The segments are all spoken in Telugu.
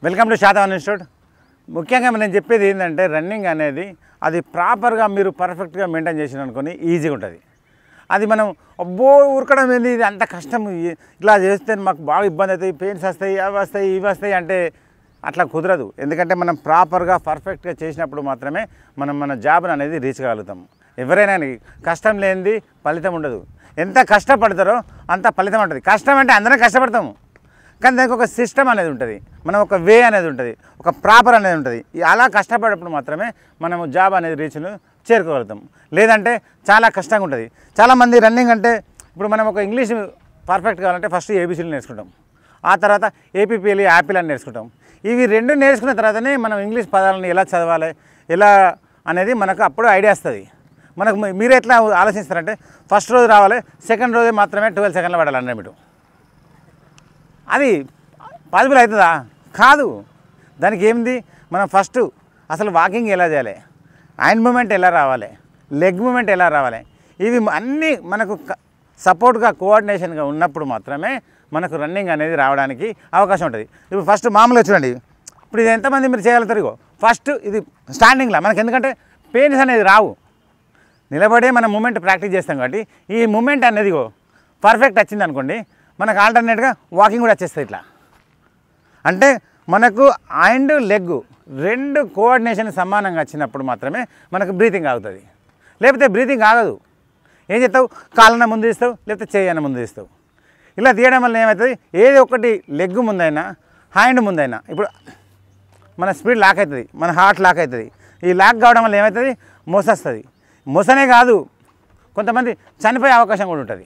Welcome to Satavahana institute. ముఖ్యంగా నేను చెప్పేది ఏంటంటే రన్నింగ్ అనేది అది ప్రాపర్గా మీరు పర్ఫెక్ట్గా మెయింటైన్ చేసిన అనుకొని ఈజీగా ఉంటుంది. అది మనం అబ్బో ఉరకడం ఏంది, ఇది అంత కష్టం, ఇట్లా చేస్తే మాకు బాగా ఇబ్బంది అవుతాయి, పెయిన్స్ వస్తాయి, అవి వస్తాయి, ఇవి వస్తాయి అంటే అట్లా కుదరదు. ఎందుకంటే మనం ప్రాపర్గా పర్ఫెక్ట్గా చేసినప్పుడు మాత్రమే మనం మన జాబ్ని అనేది రీచ్ కాగలుగుతాం. ఎవరైనా కష్టం లేనిది ఫలితం ఉండదు. ఎంత కష్టపడతారో అంత ఫలితం ఉంటుంది. కష్టం అంటే అందరం కష్టపడతాము, కానీ దానికి ఒక సిస్టమ్ అనేది ఉంటుంది, మనం ఒక వే అనేది ఉంటుంది, ఒక ప్రాపర్ అనేది ఉంటుంది. అలా కష్టపడినప్పుడు మాత్రమే మనము జాబ్ అనేది రీచ్ను చేరుకోగలుగుతాం. లేదంటే చాలా కష్టంగా ఉంటుంది. చాలామంది రన్నింగ్ అంటే ఇప్పుడు మనం ఒక ఇంగ్లీష్ పర్ఫెక్ట్ కావాలంటే ఫస్ట్ ఏబీసీలు నేర్చుకుంటాం, ఆ తర్వాత ఏపీపీఎల్ యాపిల్ అని నేర్చుకుంటాం. ఇవి రెండు నేర్చుకున్న తర్వాతనే మనం ఇంగ్లీష్ పదాలను ఎలా చదవాలి, ఎలా అనేది మనకు అప్పుడు ఐడియా వస్తుంది. మనకు మీరు ఎట్లా ఆలోచిస్తారంటే ఫస్ట్ రోజు రావాలి, సెకండ్ రోజు మాత్రమే 12 సెకండ్లు పడాలి 100 మీటర్. అది పాసిబుల్ అవుతుందా? కాదు. దానికి ఏంది, మనం ఫస్ట్ అసలు వాకింగ్ ఎలా చేయాలి, హ్యాండ్ మూమెంట్ ఎలా రావాలి, లెగ్ మూమెంట్ ఎలా రావాలి, ఇవి అన్నీ మనకు సపోర్ట్గా కోఆర్డినేషన్గా ఉన్నప్పుడు మాత్రమే మనకు రన్నింగ్ అనేది రావడానికి అవకాశం ఉంటుంది. ఇప్పుడు ఫస్ట్ మామూలుగా చూడండి, ఇప్పుడు ఇది ఎంతమంది మీరు చేయగలుగుతారు? ఇగో ఫస్ట్ ఇది స్టాండింగ్లో మనకు, ఎందుకంటే పెయిన్స్ అనేది రావు, నిలబడే మనం మూమెంట్ ప్రాక్టీస్ చేస్తాం కాబట్టి ఈ మూమెంట్ అనేది పర్ఫెక్ట్ వచ్చింది అనుకోండి, మనకు ఆల్టర్నేట్గా వాకింగ్ కూడా వచ్చేస్తుంది. ఇట్లా అంటే మనకు హ్యాండ్ లెగ్ రెండు కోఆర్డినేషన్ సమానంగా వచ్చినప్పుడు మాత్రమే మనకు బ్రీతింగ్ ఆగుతుంది. లేకపోతే బ్రీతింగ్ ఆగదు. ఏం చేస్తావు, కాళ్ళన ముందు తీస్తావు, లేకపోతే చేయన్న ముందు తీస్తావు. ఇలా తీయడం వల్ల ఏమవుతుంది, ఏది ఒకటి లెగ్ ముందైనా హ్యాండ్ ముందైనా ఇప్పుడు మన స్పీడ్ లాక్ అవుతుంది, మన హార్ట్ లాక్ అవుతుంది. ఈ లాక్ కావడం వల్ల ఏమవుతుంది, మోసొస్తుంది. మోసనే కాదు, కొంతమంది చనిపోయే అవకాశం కూడా ఉంటుంది.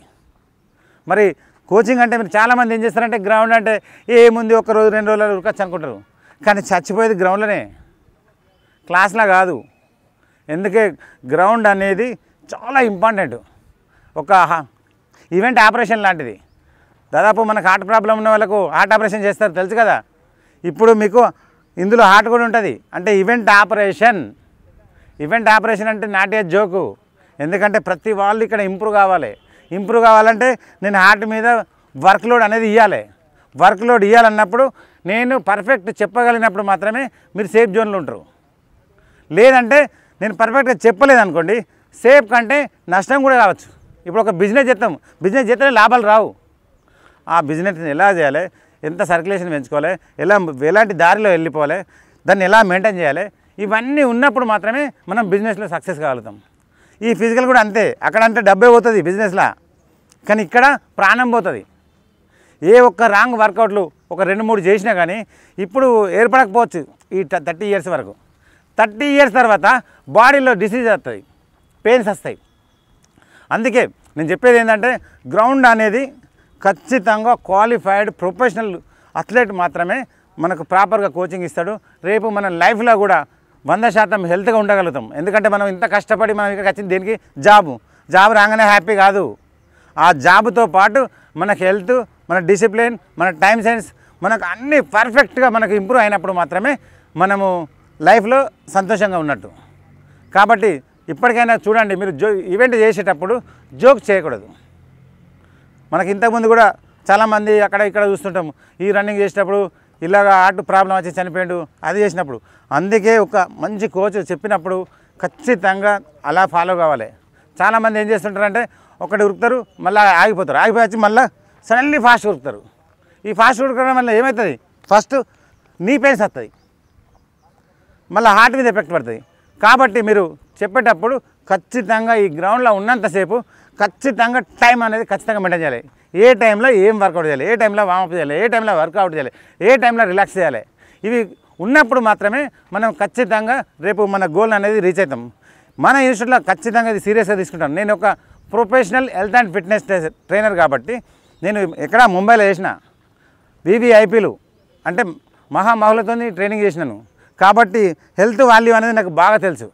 మరి కోచింగ్ అంటే మీరు చాలామంది ఏం చేస్తారంటే గ్రౌండ్ అంటే ఏముంది, ఒక రోజు 2 రోజులు ఉరకచ్చు అనుకుంటారు, కానీ చచ్చిపోయేది గ్రౌండ్లోనే, క్లాస్లో కాదు. ఎందుకే గ్రౌండ్ అనేది చాలా ఇంపార్టెంట్. ఒక ఈవెంట్ ఆపరేషన్ లాంటిది. దాదాపు మనకు హార్ట్ ప్రాబ్లం ఉన్న వాళ్ళకు హార్ట్ ఆపరేషన్ చేస్తారు, తెలుసు కదా. ఇప్పుడు మీకు ఇందులో హార్ట్ కూడా ఉంటుంది. అంటే ఈవెంట్ ఆపరేషన్ అంటే నాట్ ఏ జోకు. ఎందుకంటే ప్రతి వాళ్ళు ఇక్కడ ఇంప్రూవ్ కావాలంటే నేను హార్ట్ మీద వర్క్లోడ్ అనేది ఇవ్వాలి. వర్క్లోడ్ ఇవ్వాలన్నప్పుడు నేను పర్ఫెక్ట్ చెప్పగలిగినప్పుడు మాత్రమే మీరు సేఫ్ జోన్లో ఉంటారు. లేదంటే నేను పర్ఫెక్ట్గా చెప్పలేదనుకోండి, సేఫ్ కంటే నష్టం కూడా కావచ్చు. ఇప్పుడు ఒక బిజినెస్ చేస్తే లాభాలు రావు. ఆ బిజినెస్ని ఎలా చేయాలి, ఎంత సర్క్యులేషన్ పెంచుకోవాలి, ఎలాంటి దారిలో వెళ్ళిపోవాలి, దాన్ని ఎలా మెయింటైన్ చేయాలి, ఇవన్నీ ఉన్నప్పుడు మాత్రమే మనం బిజినెస్లో సక్సెస్ కాగలుగుతాం. ఈ ఫిజికల్ కూడా అంతే. అక్కడ అంటే డబ్బే పోతుంది బిజినెస్లో, కానీ ఇక్కడ ప్రాణం పోతుంది. ఏ ఒక్క రాంగ్ వర్కౌట్లు ఒక 2-3 చేసినా కానీ ఇప్పుడు ఏర్పడకపోవచ్చు ఈ 30 ఇయర్స్ వరకు. 30 ఇయర్స్ తర్వాత బాడీలో డిసీజ్ వస్తుంది, పెయిన్స్ వస్తాయి. అందుకే నేను చెప్పేది ఏంటంటే గ్రౌండ్ అనేది ఖచ్చితంగా క్వాలిఫైడ్ ప్రొఫెషనల్ అథ్లెట్ మాత్రమే మనకు ప్రాపర్గా కోచింగ్ ఇస్తాడు. రేపు మన లైఫ్లో కూడా 100% హెల్త్గా ఉండగలుగుతాం. ఎందుకంటే మనం ఇంత కష్టపడి మనం ఇక్కడికి వచ్చింది దేనికి, జాబ్ రాగానే హ్యాపీ కాదు. ఆ జాబ్తో పాటు మనకు హెల్త్, మన డిసిప్లిన్, మన టైం సెన్స్, మనకు అన్నీ పర్ఫెక్ట్గా మనకు ఇంప్రూవ్ అయినప్పుడు మాత్రమే మనము లైఫ్లో సంతోషంగా ఉన్నట్టు. కాబట్టి ఇప్పటికైనా చూడండి, మీరు ఈవెంట్ చేసేటప్పుడు జోక్ చేయకూడదు. మనకి ఇంతకుముందు కూడా చాలామంది అక్కడ ఇక్కడ చూస్తుంటాము, ఈ రన్నింగ్ చేసేటప్పుడు ఇలాగ హార్ట్ ప్రాబ్లం వచ్చి చనిపోయాడు, అది చేసినప్పుడు. అందుకే ఒక మంచి కోచ్ చెప్పినప్పుడు ఖచ్చితంగా అలా ఫాలో కావాలి. చాలామంది ఏం చేస్తుంటారంటే ఒకటి ఉరుకుతారు, మళ్ళీ ఆగిపోయి వచ్చి మళ్ళీ సడన్లీ ఫాస్ట్ ఉరుకుతారు. ఈ ఫాస్ట్ ఉరకడం వల్ల ఏమవుతుంది, ఫస్ట్ నీ పెయిన్స్ వస్తుంది, మళ్ళీ హార్ట్ మీద ఎఫెక్ట్ పడుతుంది. కాబట్టి మీరు చెప్పేటప్పుడు ఖచ్చితంగా ఈ గ్రౌండ్లో ఉన్నంతసేపు ఖచ్చితంగా టైం అనేది ఖచ్చితంగా మెయింటైన్ చేయాలి. ఏ టైంలో ఏం వర్కౌట్ చేయాలి, ఏ టైంలో వార్మప్ చేయాలి, ఏ టైంలో వర్కౌట్ చేయాలి, ఏ టైంలో రిలాక్స్ చేయాలి, ఇవి ఉన్నప్పుడు మాత్రమే మనం ఖచ్చితంగా రేపు మన గోల్ అనేది రీచ్ అవుతాం. మన ఇన్స్టిట్యూట్లో ఖచ్చితంగా ఇది సీరియస్గా తీసుకుంటాను. నేను ఒక professional health and fitness trainer కాబట్టి నేను ఎక్కడ ముంబైలో చేసిన వివిఐపీలు అంటే మహామహులతో ట్రైనింగ్ చేసినాను. కాబట్టి హెల్త్ వాల్యూ అనేది నాకు బాగా తెలుసు.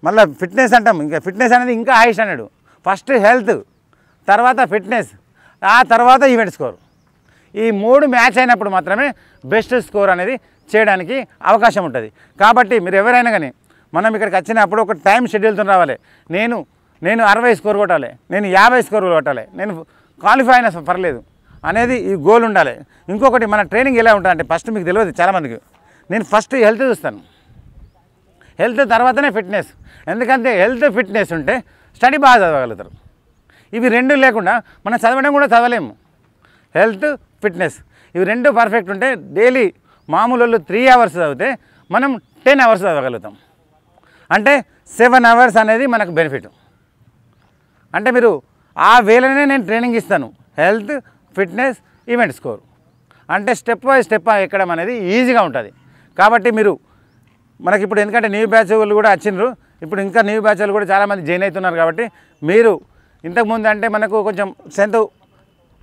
మళ్ళీ ఫిట్నెస్ అంటాం, ఇంకా ఫిట్నెస్ అనేది ఇంకా హై స్టాండర్డ్. ఫస్ట్ హెల్త్, తర్వాత ఫిట్నెస్, ఆ తర్వాత ఈవెంట్ స్కోర్. ఈ 3 మ్యాచ్ అయినప్పుడు మాత్రమే బెస్ట్ స్కోర్ అనేది చేయడానికి అవకాశం ఉంటుంది. కాబట్టి మీరు ఎవరైనా కానీ మనం ఇక్కడికి వచ్చినప్పుడు ఒక టైం షెడ్యూల్తో రావాలి. నేను 60 స్కోర్ కొట్టాలి, నేను 50 స్కోర్ కొట్టాలి, నేను క్వాలిఫై అయినా పర్లేదు, అనేది ఈ గోల్ ఉండాలి. ఇంకొకటి మన ట్రైనింగ్ ఎలా ఉంటుందంటే ఫస్ట్ మీకు తెలియదు చాలామందికి, నేను ఫస్ట్ హెల్త్ చూస్తాను, హెల్త్ తర్వాతనే ఫిట్నెస్. ఎందుకంటే హెల్త్ ఫిట్నెస్ ఉంటే స్టడీ బాగా చదవగలుగుతారు. ఇవి రెండు లేకుండా మనం చదవడం కూడా చదవలేము. హెల్త్ ఫిట్నెస్ ఇవి రెండు పర్ఫెక్ట్ ఉంటే డైలీ మామూలు 3 అవర్స్ చదివితే మనం 10 అవర్స్ చదవగలుగుతాం. అంటే 7 అవర్స్ అనేది మనకు బెనిఫిట్. అంటే మీరు ఆ వేళనే నేను ట్రైనింగ్ ఇస్తాను. హెల్త్ ఫిట్నెస్ ఈవెంట్ స్కోర్ అంటే స్టెప్ బై స్టెప్ ఎక్కడం అనేది ఈజీగా ఉంటుంది. కాబట్టి మీరు మనకి ఇప్పుడు ఎందుకంటే న్యూ బ్యాచ్ వాళ్ళు కూడా వచ్చిండ్రు, ఇప్పుడు ఇంకా న్యూ బ్యాచ్ వాళ్ళు కూడా చాలామంది జాయిన్ అవుతున్నారు. కాబట్టి మీరు ఇంతకుముందు అంటే మనకు కొంచెం స్ట్రెంత్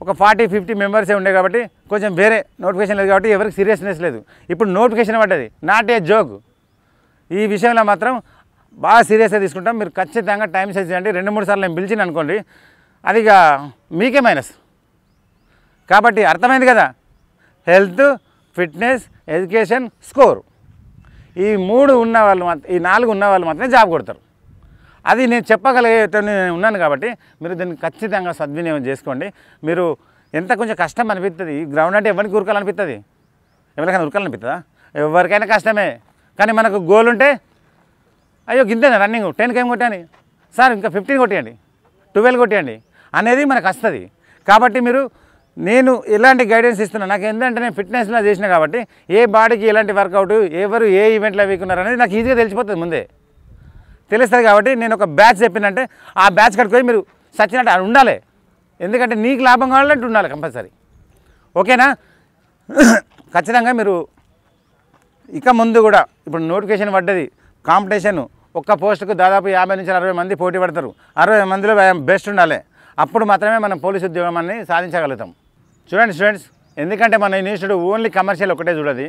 ఒక 40-50 మెంబర్సే ఉండే కాబట్టి కొంచెం వేరే నోటిఫికేషన్ లేదు కాబట్టి ఎవరికి సీరియస్నెస్ లేదు. ఇప్పుడు నోటిఫికేషన్ పడ్డది, నాట్ ఏ జోక్. ఈ విషయంలో మాత్రం బాగా సీరియస్గా తీసుకుంటాం. మీరు ఖచ్చితంగా టైం సైజ్ చేయండి. 2-3 సార్లు నేను పిలిచిన అనుకోండి, అది ఇక మీకే మైనస్. కాబట్టి అర్థమైంది కదా, హెల్త్ ఫిట్నెస్ ఎడ్యుకేషన్ స్కోర్ ఈ 3 ఉన్న వాళ్ళు ఈ 4 ఉన్న వాళ్ళు మాత్రమే జాబ్ కొడతారు. అది నేను చెప్పగలిగేటని ఉన్నాను కాబట్టి మీరు దీన్ని ఖచ్చితంగా సద్వినియోగం చేసుకోండి. మీరు ఎంత కొంచెం కష్టం అనిపిస్తుంది, ఈ గ్రౌండ్ అంటే ఎవరికి ఉరకాలనిపిస్తుంది, ఎవరికైనా ఉరకాలనిపిస్తుందా? ఎవరికైనా కష్టమే. కానీ మనకు గోల్ ఉంటే అయ్యో గింతేనా రన్నింగ్ 10 కేం కొట్టాను సార్, ఇంకా 15 కొట్టేయండి, 12 కొట్టేయండి అనేది మనకు వస్తుంది. కాబట్టి మీరు నేను ఎలాంటి గైడెన్స్ ఇస్తున్నాను, నాకు ఏంటంటే నేను ఫిట్నెస్లో చేసిన కాబట్టి ఏ బాడీకి ఎలాంటి వర్కౌట్ ఎవరు ఏ ఈవెంట్లో వీకున్నారు అనేది నాకు ఈజీగా తెలిసిపోతుంది, ముందే తెలుస్తుంది. కాబట్టి నేను ఒక బ్యాచ్ చెప్పినంటే ఆ బ్యాచ్ కట్టుకొని మీరు సచ్చినట్టు అది ఉండాలి. ఎందుకంటే నీకు లాభం కావాలంటే ఉండాలి కంపల్సరీ. ఓకేనా? ఖచ్చితంగా మీరు ఇక ముందు కూడా ఇప్పుడు నోటిఫికేషన్ పడ్డది, కాంపిటీషన్ ఒక్క పోస్టుకు దాదాపు 50 నుంచి 60 మంది పోటీ పడతారు. 60 మందిలో బెస్ట్ ఉండాలి. అప్పుడు మాత్రమే మనం పోలీసు ఉద్యోగం అని సాధించగలుగుతాం. చూడండి స్టూడెంట్స్, ఎందుకంటే మన ఇన్స్టిట్యూట్ ఓన్లీ కమర్షియల్ ఒకటే చూడదు.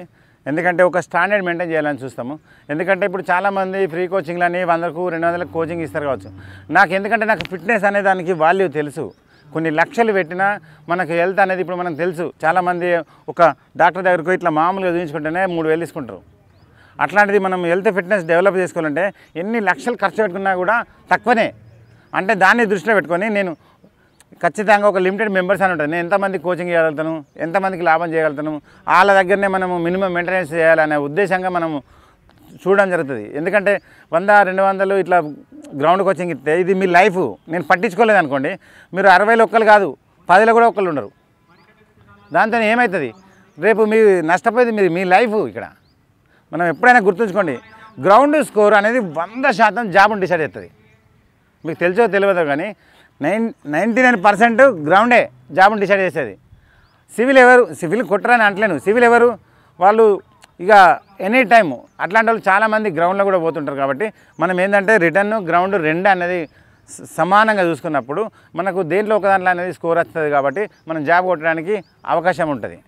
ఎందుకంటే ఒక స్టాండర్డ్ మెయింటైన్ చేయాలని చూస్తాము. ఎందుకంటే ఇప్పుడు చాలామంది ఫ్రీ కోచింగ్లని 100కు 200కు కోచింగ్ ఇస్తారు కావచ్చు. నాకు ఎందుకంటే నాకు ఫిట్నెస్ అనే దానికి వాల్యూ తెలుసు. కొన్ని లక్షలు పెట్టినా మనకు హెల్త్ అనేది ఇప్పుడు మనకు తెలుసు. చాలామంది ఒక డాక్టర్ దగ్గరకు ఇట్లా మామూలుగా చూపించుకుంటేనే 3000 తీసుకుంటారు. అట్లాంటిది మనం హెల్త్ ఫిట్నెస్ డెవలప్ చేసుకోవాలంటే ఎన్ని లక్షలు ఖర్చు పెట్టుకున్నా కూడా తక్కువనే. అంటే దాన్ని దృష్టిలో పెట్టుకొని నేను ఖచ్చితంగా ఒక లిమిటెడ్ మెంబర్స్ అని ఉంటుంది, నేను ఎంతమంది కోచింగ్ చేయగలుగుతాను, ఎంతమందికి లాభం చేయగలుగుతాను, వాళ్ళ దగ్గరనే మనము మినిమం మెయింటెనెన్స్ చేయాలనే ఉద్దేశంగా మనము చూడడం జరుగుతుంది. ఎందుకంటే 100-200 ఇట్లా గ్రౌండ్ కోచింగ్ ఇస్తే ఇది మీ లైఫ్. నేను పట్టించుకోలేదు అనుకోండి, మీరు 60లో ఒక్కరు కాదు 10లో కూడా ఒక్కళ్ళు ఉండరు. దాంతో ఏమవుతుంది, రేపు మీ నష్టపోయేది మీ లైఫ్. ఇక్కడ మనం ఎప్పుడైనా గుర్తుంచుకోండి, గ్రౌండ్ స్కోర్ అనేది 100% జాబ్ని డిసైడ్ అవుతుంది. మీకు తెలుసో తెలియదో కానీ 99% గ్రౌండే జాబ్ని డిసైడ్ చేసేది. సివిల్ కొట్టరని అంటలేను, సివిల్ ఎవరు వాళ్ళు ఇక ఎనీ టైము అట్లాంటి వాళ్ళు చాలామంది గ్రౌండ్లో కూడా పోతుంటారు. కాబట్టి మనం ఏంటంటే రిటర్న్ గ్రౌండ్ 2 అనేది సమానంగా చూసుకున్నప్పుడు మనకు దేంట్లో ఒక దాంట్లో అనేది స్కోర్ వస్తుంది. కాబట్టి మనం జాబ్ కొట్టడానికి అవకాశం ఉంటుంది.